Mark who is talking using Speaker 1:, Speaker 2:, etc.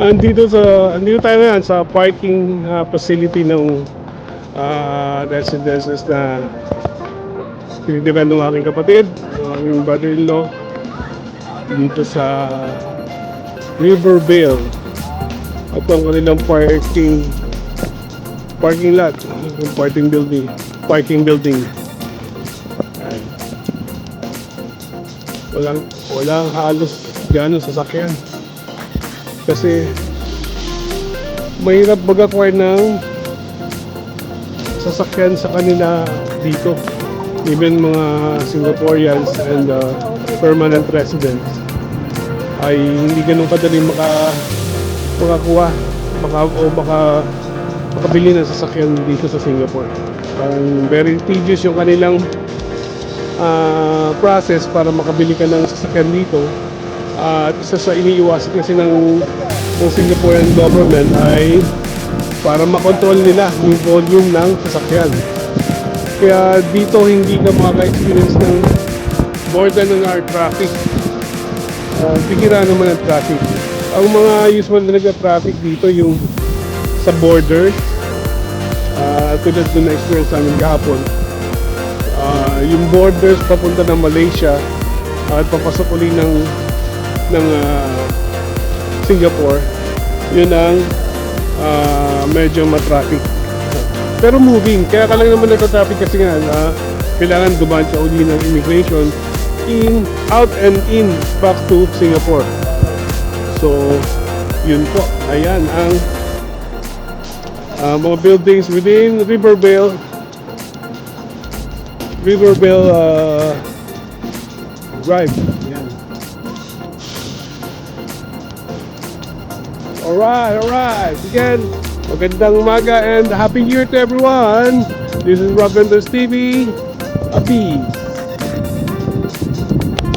Speaker 1: Andito tayo ngayon sa parking facility ng residences na tinitirahan ng aking kapatid, ng aking brother-in-law dito sa Rivervale. At ang kanilang parking lot, yung parking building. Ayan. Walang halos gano'ng sasakyan. Kasi mahirap mag-acquire ng sasakyan sa kanila dito. Even mga Singaporeans and permanent residents ay hindi ganun kadali makakuha makabili ng sasakyan dito sa Singapore. Parang very tedious yung kanilang process para makabili ka ng sasakyan dito. At isa sa iniiwasan kasi ng Singaporean government ay para makontrol nila yung volume ng sasakyan. Kaya dito hindi ka makaka-experience ng border ng our traffic. Bihira naman ang traffic. Ang mga usual na nag-traffic dito yung sa borders. Tulad doon na experience namin kahapon. Yung borders papunta ng Malaysia at papasok ulit ng Singapore, yun ang medyo matraffic. Pero moving, kaya ka lang naman nagka-traffic kasi nga kailangan dumaan ka uli ng immigration out and in back to Singapore. So yun po, ayan ang mga buildings within Rivervale Drive. Ayan. Alright. Again, magandang umaga and Happy New Year to everyone. This is Rock Vendors TV. Peace.